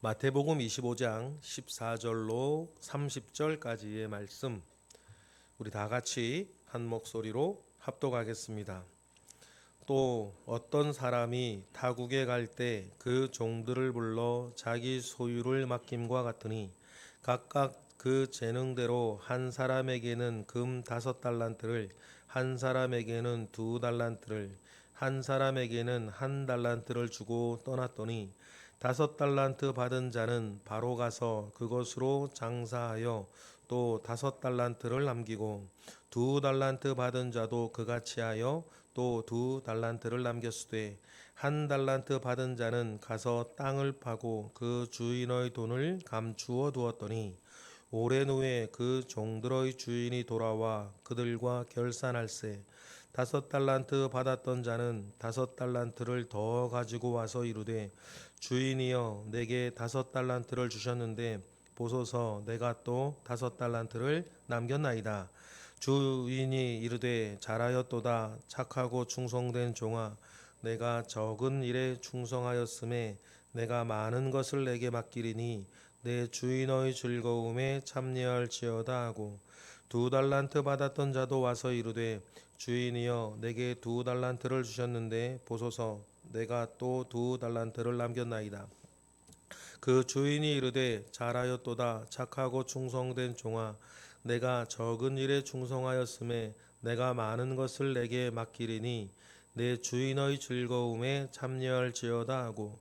마태복음 25장 14절로 30절까지의 말씀, 우리 다 같이 한 목소리로 합독하겠습니다. 또 어떤 사람이 타국에 갈 때 그 종들을 불러 자기 소유를 맡김과 같으니 각각 그 재능대로 한 사람에게는 금 5달란트를, 한 사람에게는 2달란트를, 한 사람에게는 1달란트를 주고 떠났더니 5달란트 받은 자는 바로 가서 그것으로 장사하여 또 5달란트를 남기고 2달란트 받은 자도 그같이 하여 또 2달란트를 남겼으되 1달란트 받은 자는 가서 땅을 파고 그 주인의 돈을 감추어 두었더니 오랜 후에 그 종들의 주인이 돌아와 그들과 결산할세 5달란트 받았던 자는 5달란트를 더 가지고 와서 이르되 주인이여 내게 5달란트를 주셨는데 보소서 내가 또 5달란트를 남겼나이다. 주인이 이르되 잘하였도다 착하고 충성된 종아 내가 적은 일에 충성하였음에 내가 많은 것을 내게 맡기리니 내 주인의 즐거움에 참여할지어다 하고 2달란트 받았던 자도 와서 이르되 주인이여 내게 2달란트를 주셨는데 보소서 내가 또 2달란트를 남겼나이다. 그 주인이 이르되 잘하였도다 착하고 충성된 종아 내가 적은 일에 충성하였음에 내가 많은 것을 내게 맡기리니 내 주인의 즐거움에 참여할지어다 하고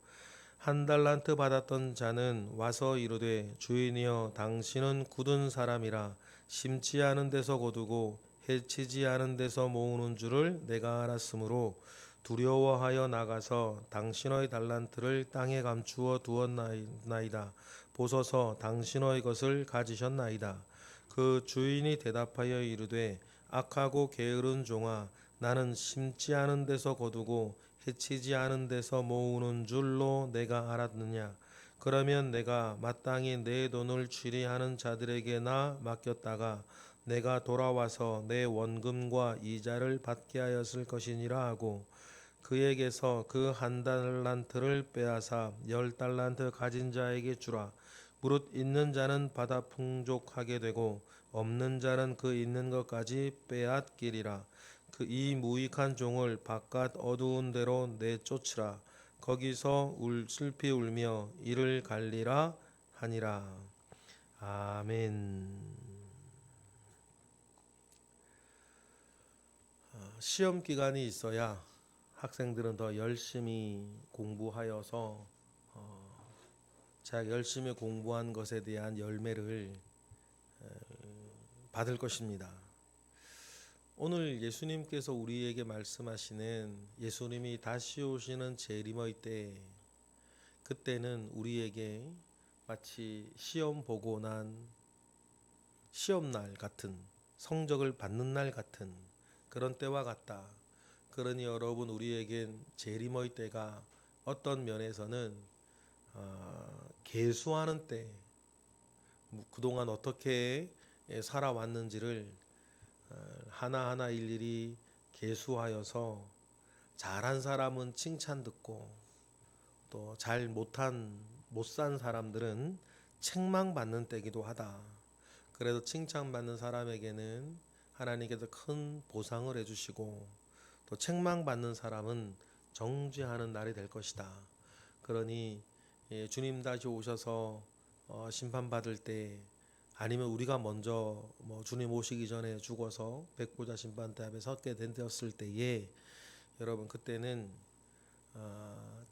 1달란트 받았던 자는 와서 이르되 주인이여 당신은 굳은 사람이라 심지 않은 데서 거두고 해치지 않은 데서 모으는 줄을 내가 알았으므로 두려워하여 나가서 당신의 달란트를 땅에 감추어 두었나이다. 보소서 당신의 것을 가지셨나이다. 그 주인이 대답하여 이르되 악하고 게으른 종아 나는 심지 않은 데서 거두고 해치지 않은 데서 모으는 줄로 내가 알았느냐. 그러면 내가 마땅히 내 돈을 취리하는 자들에게나 맡겼다가 내가 돌아와서 내 원금과 이자를 받게 하였을 것이니라 하고 그에게서 그 1달란트를 빼앗아 10달란트 가진 자에게 주라. 무릇 있는 자는 받아 풍족하게 되고 없는 자는 그 있는 것까지 빼앗기리라. 그 이 무익한 종을 바깥 어두운 데로 내쫓으라. 거기서 슬피 울며 이를 갈리라 하니라. 아멘. 시험 기간이 있어야 학생들은 더 열심히 공부하여서 자기가 열심히 공부한 것에 대한 열매를 받을 것입니다. 오늘 예수님께서 우리에게 말씀하시는 예수님이 다시 오시는 재림의 때, 그때는 우리에게 마치 시험 보고 난 시험날 같은, 성적을 받는 날 같은 그런 때와 같다. 그러니 여러분, 우리에겐 재림의 때가 어떤 면에서는 계수하는 때, 그동안 어떻게 살아왔는지를 하나하나 일일이 계수하여서 잘한 사람은 칭찬 듣고 또 잘 못 산 사람들은 책망받는 때기도 하다. 그래도 칭찬받는 사람에게는 하나님께서 큰 보상을 해주시고 또 책망받는 사람은 정죄하는 날이 될 것이다. 그러니 주님 다시 오셔서 심판받을 때 아니면 우리가 먼저 주님 오시기 전에 죽어서 백보자 심판대 앞에 섰게 되었을 때에 여러분 그때는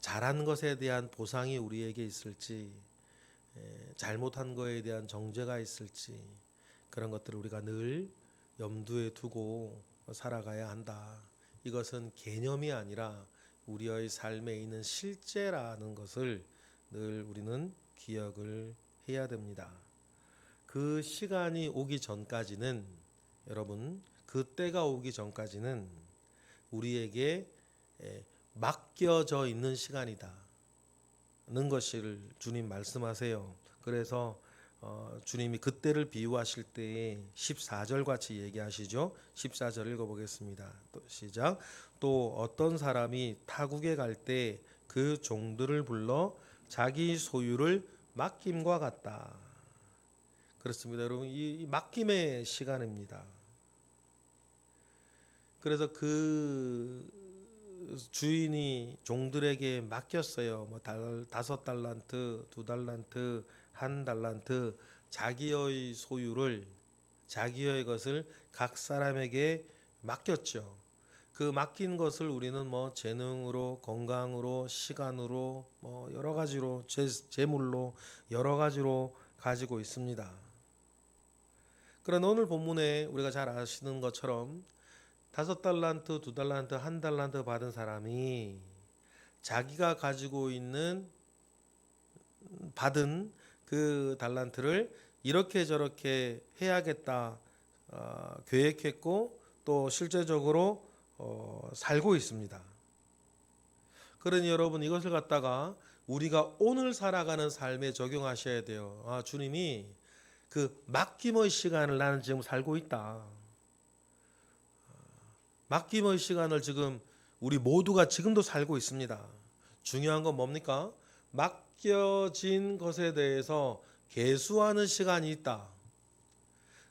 잘한 것에 대한 보상이 우리에게 있을지 잘못한 것에 대한 정죄가 있을지 그런 것들을 우리가 늘 염두에 두고 살아가야 한다. 이것은 개념이 아니라 우리의 삶에 있는 실제라는 것을 늘 우리는 기억을 해야 됩니다. 그 시간이 오기 전까지는 여러분 그때가 오기 전까지는 우리에게 맡겨져 있는 시간이다 는 것을 주님 말씀하세요. 그래서 주님이 그때를 비유하실 때에 14절 같이 얘기하시죠. 14절 읽어보겠습니다. 또 시작. 또 어떤 사람이 타국에 갈 때 그 종들을 불러 자기 소유를 맡김과 같다. 그렇습니다. 여러분, 이 맡김의 시간입니다. 그래서 그 주인이 종들에게 맡겼어요. 뭐 5달란트, 2달란트, 1달란트, 자기의 소유를, 자기의 것을 각 사람에게 맡겼죠. 그 맡긴 것을 우리는 뭐 재능으로, 건강으로, 시간으로, 뭐 여러 가지로, 재물로 여러 가지로 가지고 있습니다. 그러나 오늘 본문에 우리가 잘 아시는 것처럼 5달란트, 2달란트, 1달란트 받은 사람이 자기가 가지고 있는 받은 그 달란트를 이렇게 저렇게 해야겠다 계획했고 또 실제적으로 살고 있습니다. 그러니 여러분, 이것을 갖다가 우리가 오늘 살아가는 삶에 적용하셔야 돼요. 주님이 그 맡김의 시간을 나는 지금 살고 있다. 맡김의 시간을 지금 우리 모두가 지금도 살고 있습니다. 중요한 건 뭡니까? 맡겨진 것에 대해서 계수하는 시간이 있다.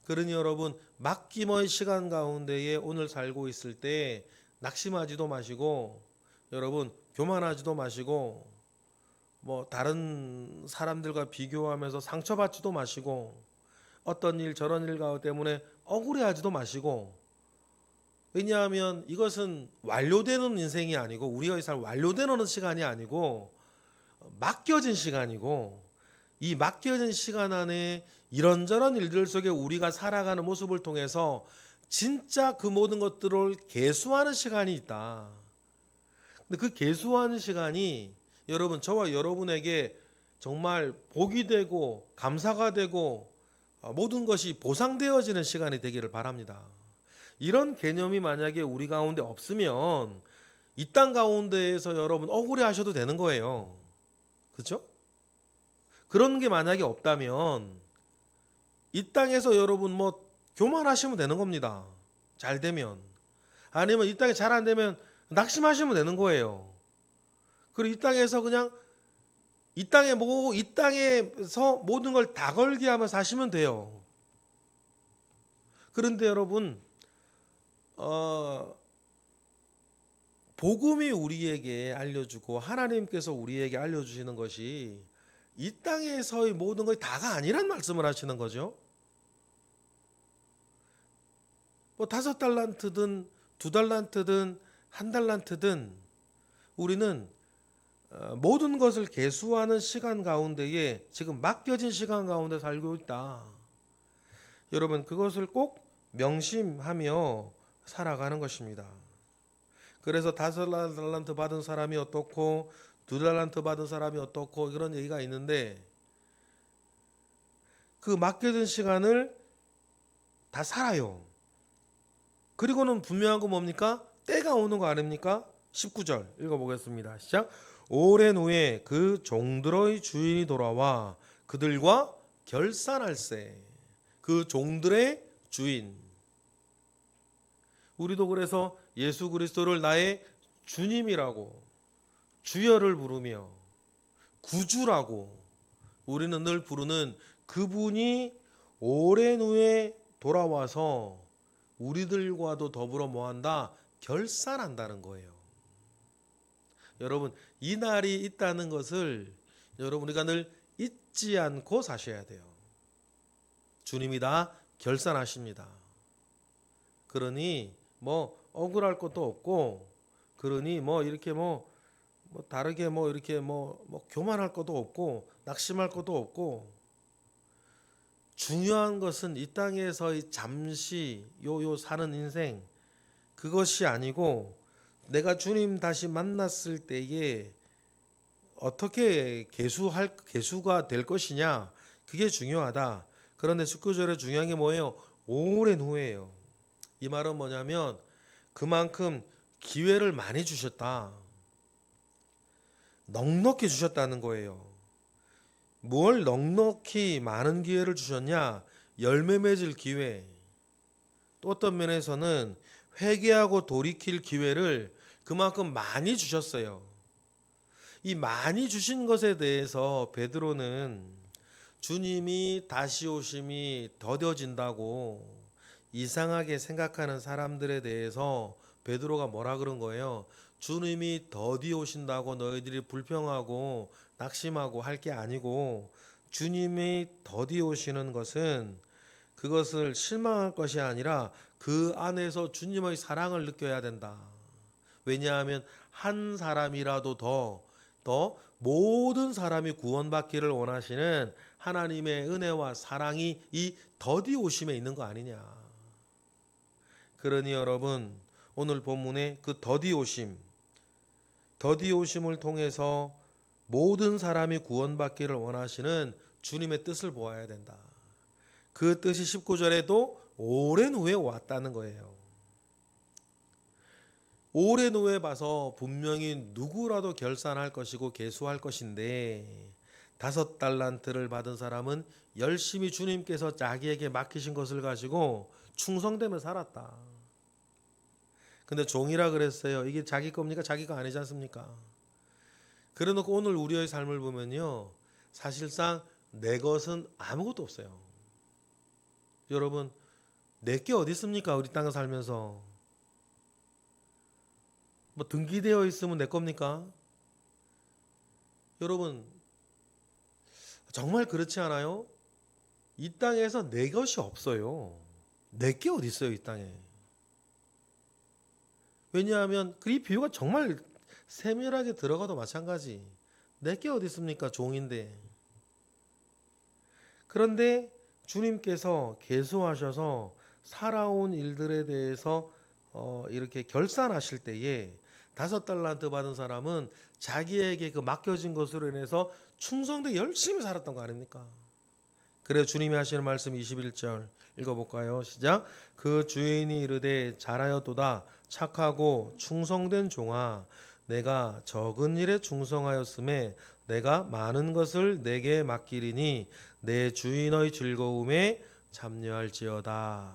그러니 여러분, 맡김의 시간 가운데에 오늘 살고 있을 때 낙심하지도 마시고, 여러분 교만하지도 마시고, 뭐 다른 사람들과 비교하면서 상처받지도 마시고, 어떤 일 저런 일 때문에 억울해하지도 마시고. 왜냐하면 이것은 완료되는 인생이 아니고, 우리의 삶 완료되는 시간이 아니고 맡겨진 시간이고, 이 맡겨진 시간 안에 이런저런 일들 속에 우리가 살아가는 모습을 통해서 진짜 그 모든 것들을 계수하는 시간이 있다. 근데 그 계수하는 시간이 여러분, 저와 여러분에게 정말 복이 되고 감사가 되고 모든 것이 보상되어지는 시간이 되기를 바랍니다. 이런 개념이 만약에 우리 가운데 없으면 이 땅 가운데에서 여러분 억울해 하셔도 되는 거예요. 그렇죠? 그런 게 만약에 없다면 이 땅에서 여러분 뭐 교만하시면 되는 겁니다. 잘 되면. 아니면 이 땅에 잘 안 되면 낙심하시면 되는 거예요. 그리고 이 땅에서 그냥 이 땅에서 모든 걸 다 걸게 하며 사시면 돼요. 그런데 여러분, 복음이 우리에게 알려주고 하나님께서 우리에게 알려주시는 것이 이 땅에서의 모든 것이 다가 아니란 말씀을 하시는 거죠. 뭐 5달란트든 2달란트든 1달란트든 우리는 모든 것을 계수하는 시간 가운데에 지금 맡겨진 시간 가운데 살고 있다. 여러분, 그것을 꼭 명심하며 살아가는 것입니다. 그래서 5달란트 받은 사람이 어떻고 2달란트 받은 사람이 어떻고 그런 얘기가 있는데, 그 맡겨진 시간을 다 살아요. 그리고는 분명한 거 뭡니까? 때가 오는 거 아닙니까? 19절 읽어보겠습니다. 시작. 오랜 후에 그 종들의 주인이 돌아와 그들과 결산할세. 그 종들의 주인. 우리도 그래서 예수 그리스도를 나의 주님이라고, 주여를 부르며 구주라고 우리는 늘 부르는 그분이 오랜 후에 돌아와서 우리들과도 더불어 뭐한다? 결산한다는 거예요. 여러분, 이 날이 있다는 것을 여러분 우리가 늘 잊지 않고 사셔야 돼요. 주님이 다 결산하십니다. 그러니 뭐 억울할 것도 없고, 그러니 뭐 이렇게 뭐 다르게 뭐 이렇게 뭐 교만할 것도 없고 낙심할 것도 없고, 중요한 것은 이 땅에서의 잠시 요 사는 인생, 그것이 아니고 내가 주님 다시 만났을 때에 어떻게 계수가 될 것이냐, 그게 중요하다. 그런데 19절에 중요한 게 뭐예요? 오랜 후에요. 이 말은 뭐냐면 그만큼 기회를 많이 주셨다. 넉넉히 주셨다는 거예요. 뭘 넉넉히 많은 기회를 주셨냐? 열매 맺을 기회. 또 어떤 면에서는 회개하고 돌이킬 기회를 그만큼 많이 주셨어요. 이 많이 주신 것에 대해서 베드로는 주님이 다시 오심이 더뎌진다고 이상하게 생각하는 사람들에 대해서 베드로가 뭐라 그런 거예요? 주님이 더디 오신다고 너희들이 불평하고 낙심하고 할 게 아니고, 주님이 더디 오시는 것은 그것을 실망할 것이 아니라 그 안에서 주님의 사랑을 느껴야 된다. 왜냐하면 한 사람이라도 더 모든 사람이 구원받기를 원하시는 하나님의 은혜와 사랑이 이 더디 오심에 있는 거 아니냐. 그러니 여러분, 오늘 본문의 그 더디 오심을 통해서 모든 사람이 구원받기를 원하시는 주님의 뜻을 보아야 된다. 그 뜻이 19절에도 오랜 후에 왔다는 거예요. 오랜 후에 봐서 분명히 누구라도 결산할 것이고 계수할 것인데, 5달란트를 받은 사람은 열심히 주님께서 자기에게 맡기신 것을 가지고 충성되며 살았다. 근데 종이라 그랬어요. 이게 자기 겁니까? 자기 거 아니지 않습니까? 그래놓고 오늘 우리의 삶을 보면요, 사실상 내 것은 아무것도 없어요. 여러분, 내 게 어디 있습니까? 우리 땅에 살면서 뭐 등기되어 있으면 내 겁니까? 여러분, 정말 그렇지 않아요? 이 땅에서 내 것이 없어요. 내 게 어디 있어요, 이 땅에? 왜냐하면 이 비유가 정말 세밀하게 들어가도 마찬가지. 내 게 어디 있습니까? 종인데. 그런데 주님께서 계수하셔서 살아온 일들에 대해서 이렇게 결산하실 때에 5달란트 받은 사람은 자기에게 그 맡겨진 것으로 인해서 충성되게 열심히 살았던 거 아닙니까? 그래 주님이 하시는 말씀 21절 읽어볼까요? 시작. 그 주인이 이르되 잘하였도다 착하고 충성된 종아, 내가 적은 일에 충성하였음에 내가 많은 것을 내게 맡기리니 내 주인의 즐거움에 참여할지어다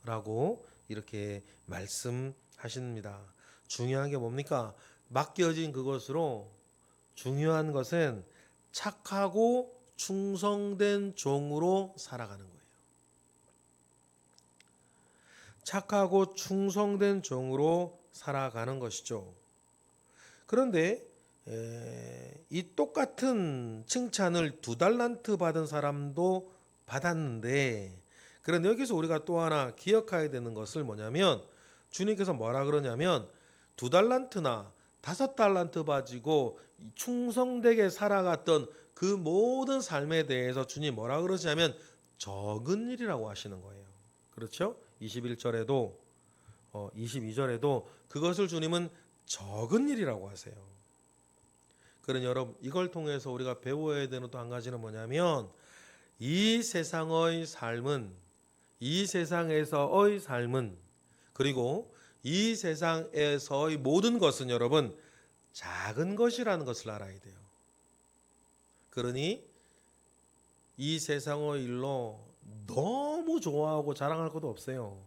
라고 이렇게 말씀하십니다. 중요한 게 뭡니까? 맡겨진 그것으로 중요한 것은 착하고 충성된 종으로 살아가는 거예요. 착하고 충성된 종으로 살아가는 것이죠. 그런데 이 똑같은 칭찬을 2달란트 받은 사람도 받았는데, 그런데 여기서 우리가 또 하나 기억해야 되는 것을 뭐냐면, 주님께서 뭐라 그러냐면 2달란트나 5달란트 가지고 충성되게 살아갔던 그 모든 삶에 대해서 주님 뭐라 그러시냐면 적은 일이라고 하시는 거예요. 그렇죠? 21절에도 22절에도 그것을 주님은 적은 일이라고 하세요. 그러니 여러분, 이걸 통해서 우리가 배워야 되는 또 한 가지는 뭐냐면, 이 세상의 삶은, 이 세상에서의 삶은, 그리고 이 세상에서의 모든 것은 여러분 작은 것이라는 것을 알아야 돼요. 그러니 이 세상의 일로 너무 좋아하고 자랑할 것도 없어요.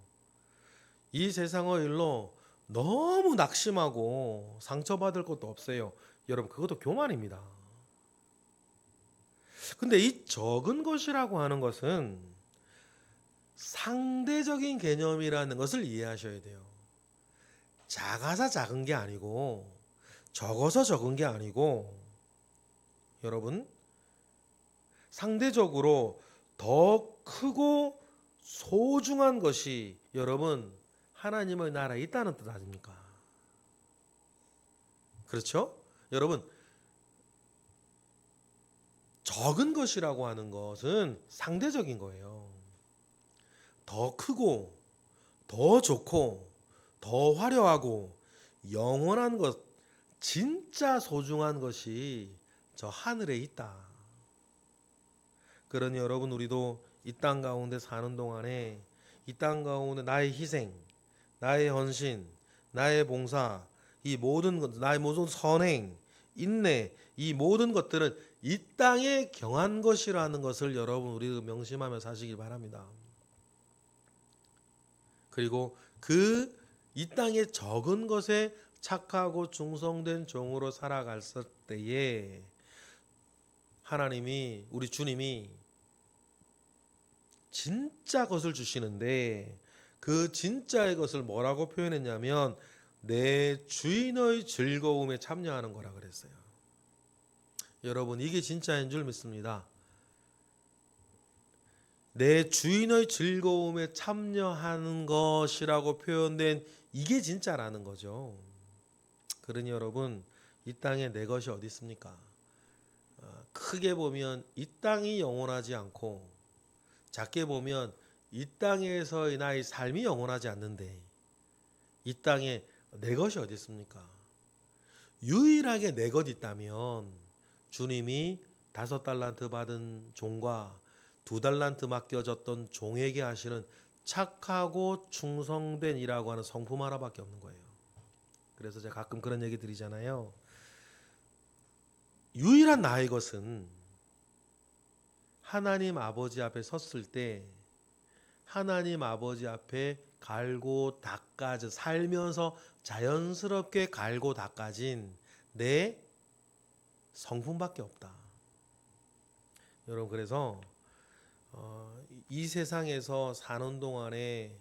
이 세상의 일로 너무 낙심하고 상처받을 것도 없어요. 여러분, 그것도 교만입니다. 근데 이 적은 것이라고 하는 것은 상대적인 개념이라는 것을 이해하셔야 돼요. 작아서 작은 게 아니고, 적어서 적은 게 아니고, 여러분, 상대적으로 더 크고 소중한 것이 여러분 하나님의 나라에 있다는 뜻 아닙니까? 그렇죠? 여러분, 적은 것이라고 하는 것은 상대적인 거예요. 더 크고 더 좋고 더 화려하고 영원한 것, 진짜 소중한 것이 저 하늘에 있다. 그러니 여러분, 우리도 이 땅 가운데 사는 동안에 이 땅 가운데 나의 희생, 나의 헌신, 나의 봉사, 이 모든 것, 나의 모든 선행, 인내, 이 모든 것들은 이 땅에 경한 것이라는 것을 여러분 우리 명심하며 사시길 바랍니다. 그리고 그 이 땅에 적은 것에 착하고 충성된 종으로 살아갈 때에 하나님이, 우리 주님이 진짜 것을 주시는데 그 진짜의 것을 뭐라고 표현했냐면 내 주인의 즐거움에 참여하는 거라 그랬어요. 여러분 이게 진짜인 줄 믿습니다. 내 주인의 즐거움에 참여하는 것이라고 표현된 이게 진짜라는 거죠. 그러니 여러분 이 땅에 내 것이 어디 있습니까? 크게 보면 이 땅이 영원하지 않고 작게 보면 이 땅에서의 나의 삶이 영원하지 않는데 이 땅에 내 것이 어디 있습니까? 유일하게 내 것 있다면 주님이 5달란트 받은 종과 2달란트 맡겨졌던 종에게 하시는 착하고 충성된 이라고 하는 성품 하나밖에 없는 거예요. 그래서 제가 가끔 그런 얘기 드리잖아요. 유일한 나의 것은 하나님 아버지 앞에 섰을 때 하나님 아버지 앞에 갈고 닦아져 살면서 자연스럽게 갈고 닦아진 내 성품밖에 없다. 여러분 그래서 이 세상에서 사는 동안에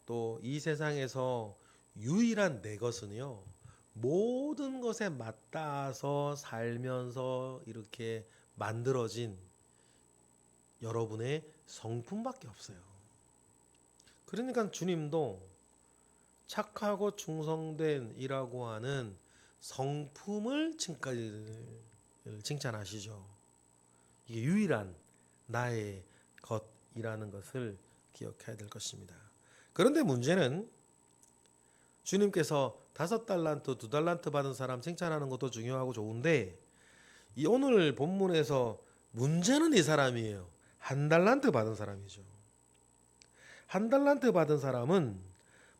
또 이 세상에서 유일한 내 것은요 모든 것에 맞닿아서 살면서 이렇게 만들어진 여러분의 성품밖에 없어요. 그러니까 주님도 착하고 충성된 이라고 하는 성품을 칭찬하시죠. 이게 유일한 나의 것이라는 것을 기억해야 될 것입니다. 그런데 문제는 주님께서 5달란트, 2달란트 받은 사람 칭찬하는 것도 중요하고 좋은데 이 오늘 본문에서 문제는 이 사람이에요. 1달란트 받은 사람이죠. 1달란트 받은 사람은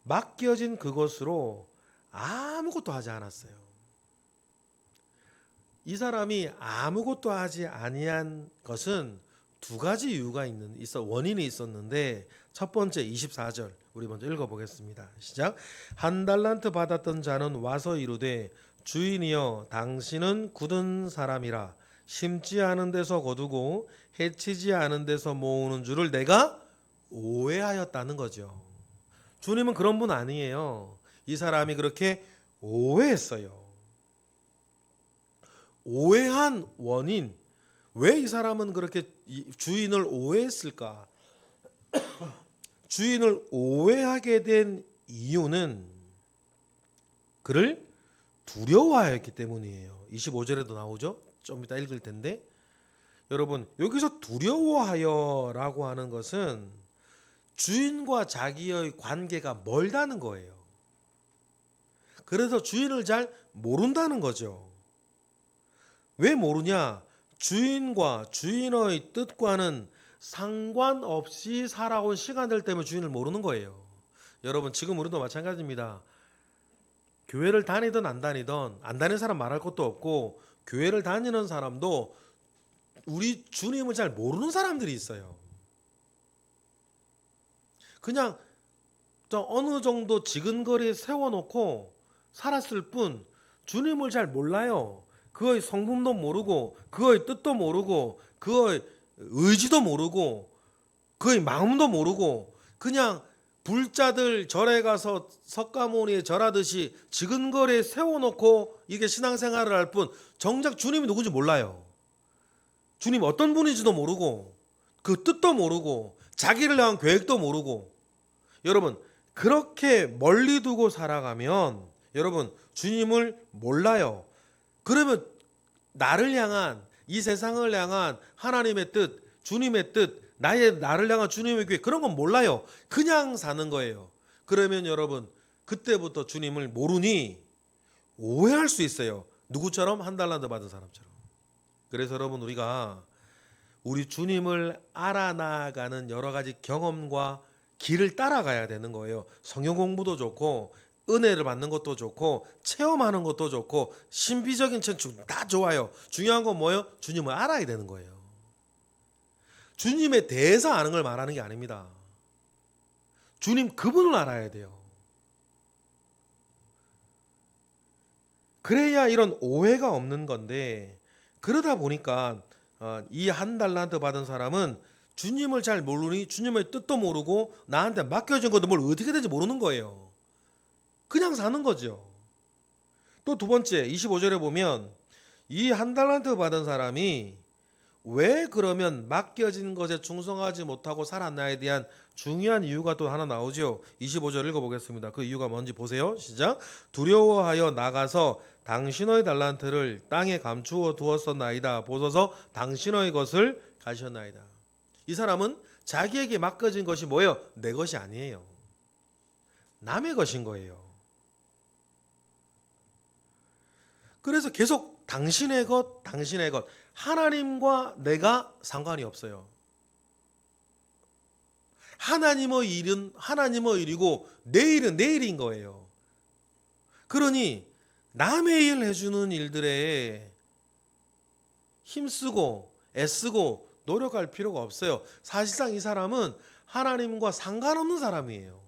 맡겨진 그것으로 아무것도 하지 않았어요. 이 사람이 아무것도 하지 아니한 것은 2가지 이유가 원인이 있었는데 첫 번째 24절 우리 먼저 읽어보겠습니다. 시작. 1달란트 받았던 자는 와서 이르되 주인이여 당신은 굳은 사람이라 심지 않은 데서 거두고 해치지 않은 데서 모으는 줄을 내가 오해하였다는 거죠. 주님은 그런 분 아니에요. 이 사람이 그렇게 오해했어요. 오해한 원인, 왜 이 사람은 그렇게 주인을 오해했을까? 주인을 오해하게 된 이유는 그를 두려워하였기 때문이에요. 25절에도 나오죠. 좀 이따 읽을 텐데 여러분 여기서 두려워하여라고 하는 것은 주인과 자기의 관계가 멀다는 거예요. 그래서 주인을 잘 모른다는 거죠. 왜 모르냐? 주인과 주인의 뜻과는 상관없이 살아온 시간들 때문에 주인을 모르는 거예요. 여러분 지금 우리도 마찬가지입니다. 교회를 다니든 안 다니는 사람 말할 것도 없고 교회를 다니는 사람도 우리 주님을 잘 모르는 사람들이 있어요. 그냥 어느 정도 지근거리에 세워놓고 살았을 뿐 주님을 잘 몰라요. 그의 성품도 모르고 그의 뜻도 모르고 그의 의지도 모르고 그의 마음도 모르고 그냥 불자들 절에 가서 석가모니에 절하듯이 지근거리에 세워놓고 이게 신앙생활을 할 뿐 정작 주님이 누군지 몰라요. 주님 어떤 분인지도 모르고 그 뜻도 모르고 자기를 향한 계획도 모르고 여러분 그렇게 멀리 두고 살아가면 여러분 주님을 몰라요. 그러면 나를 향한 이 세상을 향한 하나님의 뜻, 주님의 뜻, 나를 향한 주님의 계획 그런 건 몰라요. 그냥 사는 거예요. 그러면 여러분 그때부터 주님을 모르니 오해할 수 있어요. 누구처럼? 1달란트 받은 사람처럼. 그래서 여러분 우리가 우리 주님을 알아나가는 여러 가지 경험과 길을 따라가야 되는 거예요. 성경 공부도 좋고 은혜를 받는 것도 좋고 체험하는 것도 좋고 신비적인 천축 다 좋아요. 중요한 건 뭐예요? 주님을 알아야 되는 거예요. 주님에 대해서 아는 걸 말하는 게 아닙니다. 주님 그분을 알아야 돼요. 그래야 이런 오해가 없는 건데 그러다 보니까 이 1달란트 받은 사람은 주님을 잘 모르니 주님의 뜻도 모르고 나한테 맡겨진 것도 뭘 어떻게 될지 모르는 거예요. 그냥 사는 거죠. 또 두 번째 25절에 보면 이 한 달란트 받은 사람이 왜 그러면 맡겨진 것에 충성하지 못하고 살았나에 대한 중요한 이유가 또 하나 나오죠. 25절 읽어보겠습니다. 그 이유가 뭔지 보세요. 시작. 두려워하여 나가서 당신의 달란트를 땅에 감추어 두었었나이다. 보소서 당신의 것을 가셨나이다. 이 사람은 자기에게 맡겨진 것이 뭐예요? 내 것이 아니에요. 남의 것인 거예요. 그래서 계속 당신의 것, 당신의 것. 하나님과 내가 상관이 없어요. 하나님의 일은 하나님의 일이고 내 일은 내 일인 거예요. 그러니 남의 일 해주는 일들에 힘쓰고 애쓰고 노력할 필요가 없어요. 사실상 이 사람은 하나님과 상관없는 사람이에요.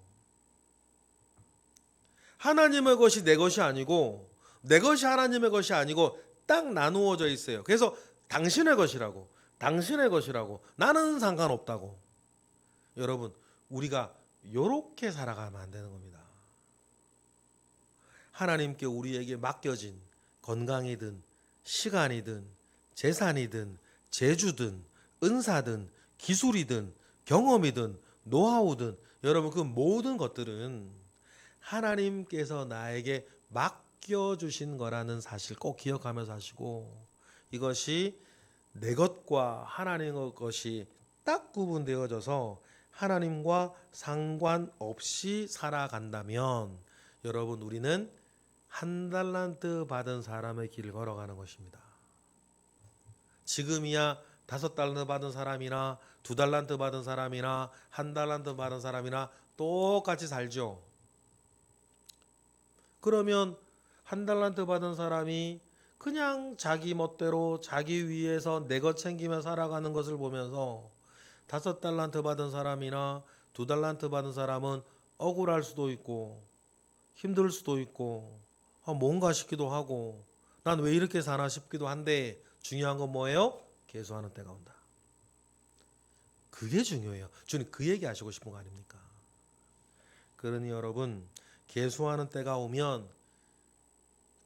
하나님의 것이 내 것이 아니고 내 것이 하나님의 것이 아니고 딱 나누어져 있어요. 그래서 당신의 것이라고, 당신의 것이라고, 나는 상관없다고. 여러분, 우리가 이렇게 살아가면 안 되는 겁니다. 하나님께 우리에게 맡겨진 건강이든 시간이든 재산이든 재주든 은사든 기술이든 경험이든 노하우든 여러분 그 모든 것들은 하나님께서 나에게 맡겨주신 거라는 사실 꼭 기억하면서 하시고, 이것이 내 것과 하나님의 것이 딱 구분되어져서 하나님과 상관없이 살아간다면 여러분 우리는 한 달란트 받은 사람의 길을 걸어가는 것입니다. 지금이야 5달란트 받은 사람이나 2달란트 받은 사람이나 1달란트 받은 사람이나 똑같이 살죠. 그러면 1달란트 받은 사람이 그냥 자기 멋대로 자기 위해서 내 것 챙기며 살아가는 것을 보면서 5달란트 받은 사람이나 2달란트 받은 사람은 억울할 수도 있고 힘들 수도 있고 뭔가 싶기도 하고 난 왜 이렇게 사나 싶기도 한데 중요한 건 뭐예요? 계수하는 때가 온다. 그게 중요해요. 주님 그 얘기 하시고 싶은 거 아닙니까? 그러니 여러분 계수하는 때가 오면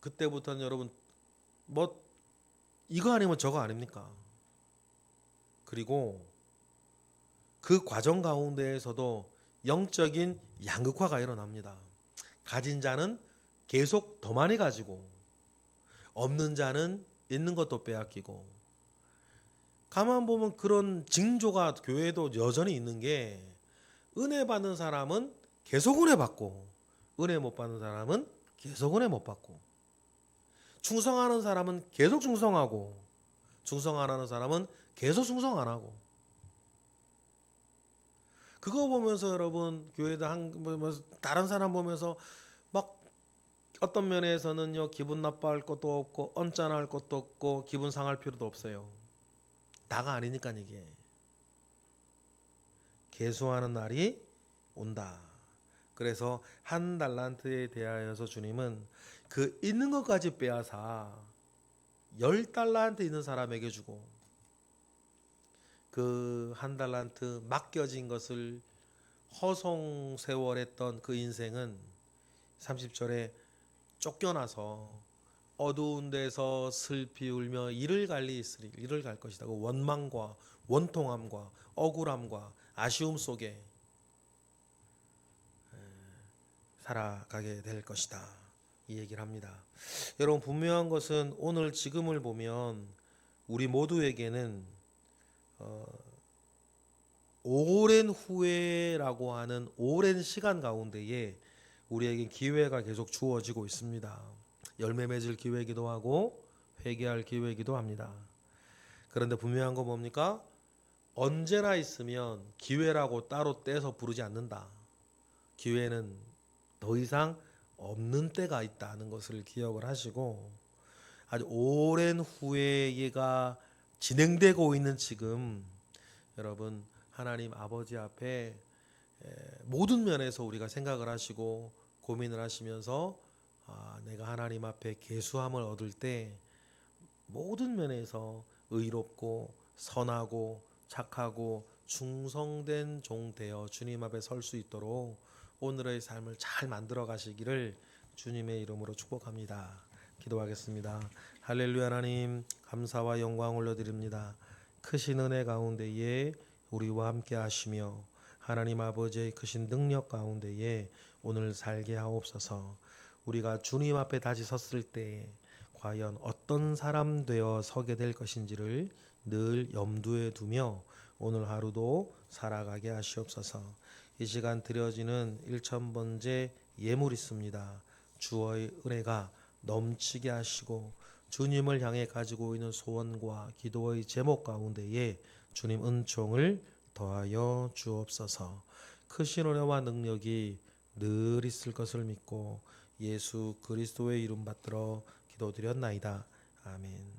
그때부터는 여러분 뭐 이거 아니면 저거 아닙니까? 그리고 그 과정 가운데에서도 영적인 양극화가 일어납니다. 가진 자는 계속 더 많이 가지고 없는 자는 있는 것도 빼앗기고, 가만 보면 그런 징조가 교회도 여전히 있는 게 은혜 받는 사람은 계속 은혜 받고 은혜 못 받는 사람은 계속 은혜 못 받고, 충성하는 사람은 계속 충성하고 충성 안 하는 사람은 계속 충성 안 하고. 그거 보면서 여러분 교회도 다른 사람 보면서 막 어떤 면에서는요 기분 나빠할 것도 없고 언짢아할 것도 없고 기분 상할 필요도 없어요. 다가 아니니까 이게 계수하는 날이 온다. 그래서 1달란트에 대하여서 주님은 그 있는 것까지 빼앗아 10달란트 있는 사람에게 주고, 그 1달란트 맡겨진 것을 허송세월했던 그 인생은 30절에 쫓겨나서 어두운 데서 슬피 울며 이를 갈 것이다. 그 원망과 원통함과 억울함과 아쉬움 속에 살아가게 될 것이다. 이 얘기를 합니다. 여러분 분명한 것은 오늘 지금을 보면 우리 모두에게는 오랜 후회라고 하는 오랜 시간 가운데에 우리에게 기회가 계속 주어지고 있습니다. 열매 맺을 기회이기도 하고 회개할 기회이기도 합니다. 그런데 분명한 건 뭡니까? 언제나 있으면 기회라고 따로 떼서 부르지 않는다. 기회는 더 이상 없는 때가 있다는 것을 기억을 하시고, 아주 오랜 후회가 진행되고 있는 지금 여러분 하나님 아버지 앞에 모든 면에서 우리가 생각을 하시고 고민을 하시면서 내가 하나님 앞에 계수함을 얻을 때 모든 면에서 의롭고 선하고 착하고 충성된 종 되어 주님 앞에 설 수 있도록 오늘의 삶을 잘 만들어 가시기를 주님의 이름으로 축복합니다. 기도하겠습니다. 할렐루야. 하나님 감사와 영광 올려드립니다. 크신 은혜 가운데에 우리와 함께 하시며 하나님 아버지의 크신 능력 가운데에 오늘 살게 하옵소서. 우리가 주님 앞에 다시 섰을 때 과연 어떤 사람 되어 서게 될 것인지를 늘 염두에 두며 오늘 하루도 살아가게 하시옵소서. 이 시간 드려지는 1000번째 예물 있습니다. 주의 은혜가 넘치게 하시고 주님을 향해 가지고 있는 소원과 기도의 제목 가운데에 주님 은총을 더하여 주옵소서. 크신 은혜와 능력이 늘 있을 것을 믿고 예수 그리스도의 이름 받들어 기도드렸나이다. 아멘.